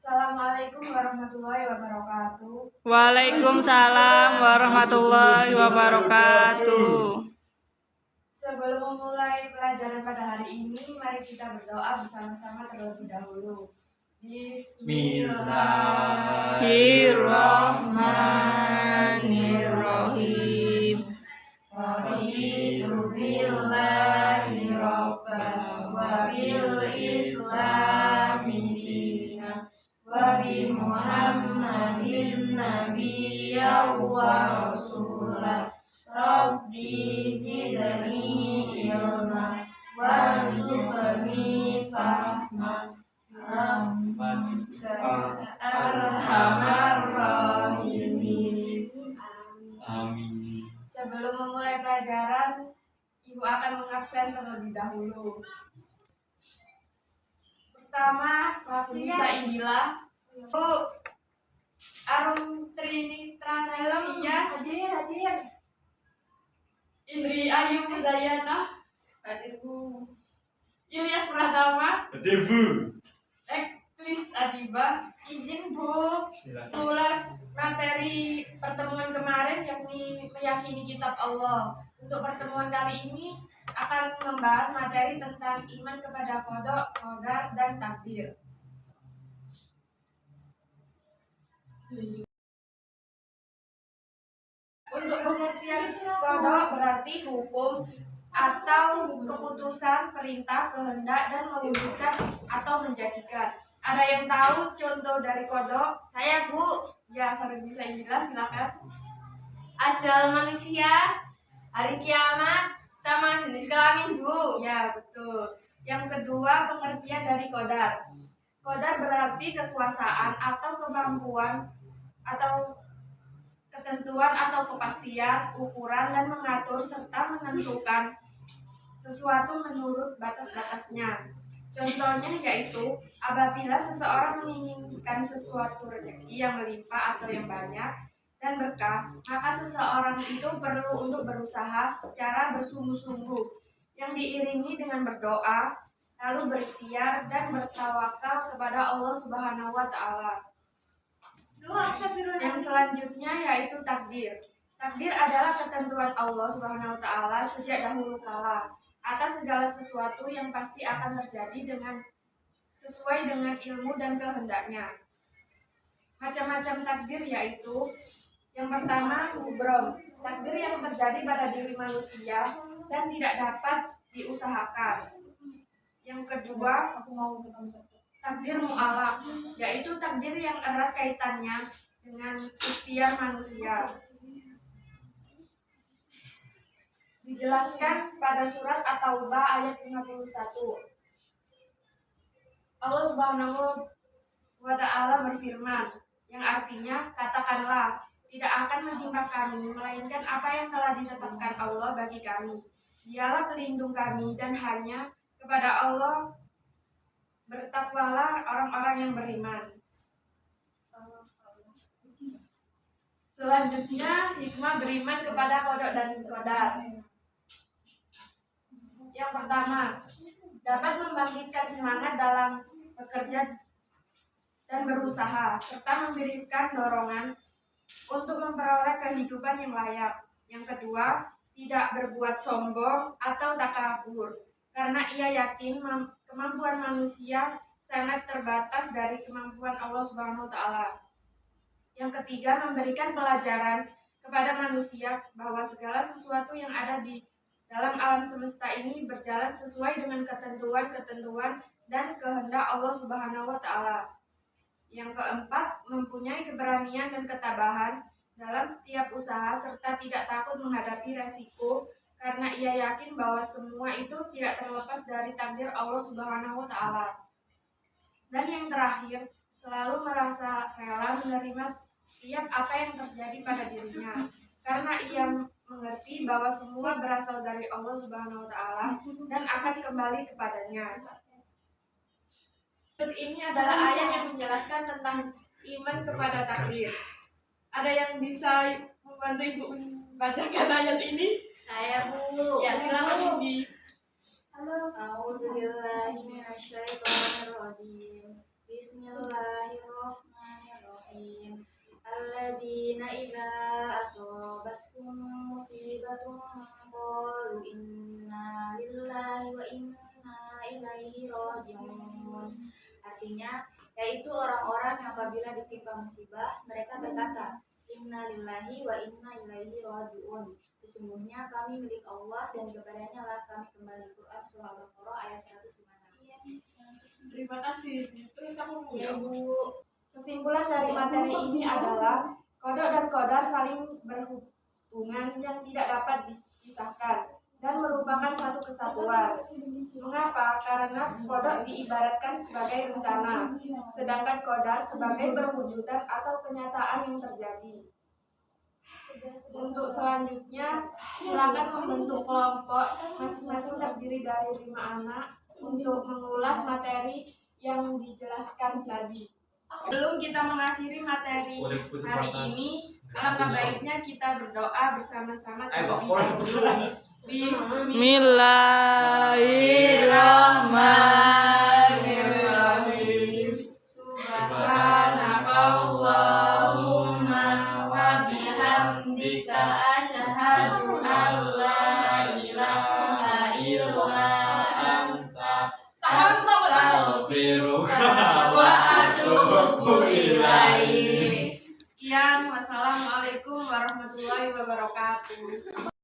Assalamualaikum warahmatullahi wabarakatuh. Waalaikumsalam warahmatullahi wabarakatuh. Sebelum memulai pelajaran pada hari ini, mari kita berdoa bersama-sama terlebih dahulu. Bismillahirrahmanirrahim. Raditu billahi rabban wa bil islami dinan wa bi Muhammadin nabiyyan wa rasulah. Rabbi zidni ilma warzuqni fahma arhamar rahimin. Amin. Sebelum memulai pelajaran, Ibu akan mengabsen terlebih dahulu. Pertama, Fakulisa Indila, Bu Arum Trini Tranelem, hadir. Indri Ayu Muzayana, hadir Bu. Ilyas Pratama, Hadir Bu. Eklis Adiba, izin Bu. Ulas materi pertemuan kemarin yakni meyakini kitab Allah. Untuk pertemuan kali ini akan membahas materi tentang iman kepada qada, qadar, dan takdir. Untuk pengertian qada berarti hukum atau keputusan, perintah, kehendak, dan mewujudkan atau menjadikan. Ada yang tahu contoh dari qada? Saya, Bu. Ya, kalau bisa jelas silakan. Ajal manusia, hari kiamat, sama jenis kelamin, Bu. Ya, betul. Yang kedua, pengertian dari qadar. Qadar berarti kekuasaan atau kemampuan atau ketentuan atau kepastian, ukuran, dan mengatur serta menentukan sesuatu menurut batas-batasnya. Contohnya yaitu apabila seseorang menginginkan sesuatu rezeki yang melimpah atau yang banyak dan berkah, maka seseorang itu perlu untuk berusaha secara bersungguh-sungguh yang diiringi dengan berdoa, lalu berikhtiar dan bertawakal kepada Allah Subhanahu wa taala. Yang selanjutnya yaitu takdir. Takdir adalah ketentuan Allah Subhanahu wa taala sejak dahulu kala atas segala sesuatu yang pasti akan terjadi sesuai dengan ilmu dan kehendaknya. Macam-macam takdir yaitu yang pertama mubrom, takdir yang terjadi pada diri manusia dan tidak dapat diusahakan. Yang kedua takdir mu'alaq, yaitu takdir yang erat kaitannya dengan ikhtiar manusia. Dijelaskan pada surat At-Taubah ayat 51. Allah Subhanahu wa taala berfirman, yang artinya, katakanlah, tidak akan menimpa kami melainkan apa yang telah ditetapkan Allah bagi kami. Dialah pelindung kami dan hanya kepada Allah bertakwalah orang-orang yang beriman. Selanjutnya, hikmah beriman kepada qada dan qadar. Yang pertama, dapat membangkitkan semangat dalam bekerja dan berusaha, serta memberikan dorongan untuk memperoleh kehidupan yang layak. Yang kedua, tidak berbuat sombong atau takabur, karena ia yakin kemampuan manusia sangat terbatas dari kemampuan Allah Subhanahu wa taala. Yang ketiga, memberikan pelajaran kepada manusia bahwa segala sesuatu yang ada di dalam alam semesta ini berjalan sesuai dengan ketentuan-ketentuan dan kehendak Allah Subhanahu wa taala. Yang keempat, mempunyai keberanian dan ketabahan dalam setiap usaha serta tidak takut menghadapi resiko karena ia yakin bahwa semua itu tidak terlepas dari takdir Allah Subhanahu wa taala. Dan yang terakhir, selalu merasa rela menerima setiap apa yang terjadi pada dirinya karena ia mengerti bahwa semua berasal dari Allah Subhanahu wa taala dan akan kembali kepadanya. Berikut ini adalah ayat yang menjelaskan tentang iman kepada takdir. Ada yang bisa membantu Ibu membacakan ayat ini? Saya, Bu. Ya, silakan Ibu. A'udzubillahi minasyaitonirrajim. Bismillahirrahmanirrahim. artinya yaitu orang-orang yang apabila ditimpa musibah mereka berkata, Inna lillahi wa inna ilaihi raji'un. Sesungguhnya kami milik Allah dan kepadanya lah kami kembali. Quran Surah Al-Baqarah ayat 156. Terima kasih. Terus aku Ya Bu. Kesimpulan dari materi ini adalah kodok dan kodar saling berhubungan yang tidak dapat dipisahkan dan merupakan satu kesatuan. Mengapa? Karena kodok diibaratkan sebagai rencana, sedangkan kodar sebagai perwujudan atau kenyataan yang terjadi. Untuk selanjutnya, silakan membentuk kelompok masing-masing terdiri dari 5 anak untuk mengulas materi yang dijelaskan tadi. Sebelum kita mengakhiri materi hari ini, alangkah baiknya kita berdoa bersama-sama terlebih dahulu. Bismillahirrahmanirrahim. Subhanakallahumma wa bihamdika asyhadu an la ilaha illa anta astaghfiruka wa atubu ilaik. Sekian, wassalamualaikum warahmatullahi wabarakatuh.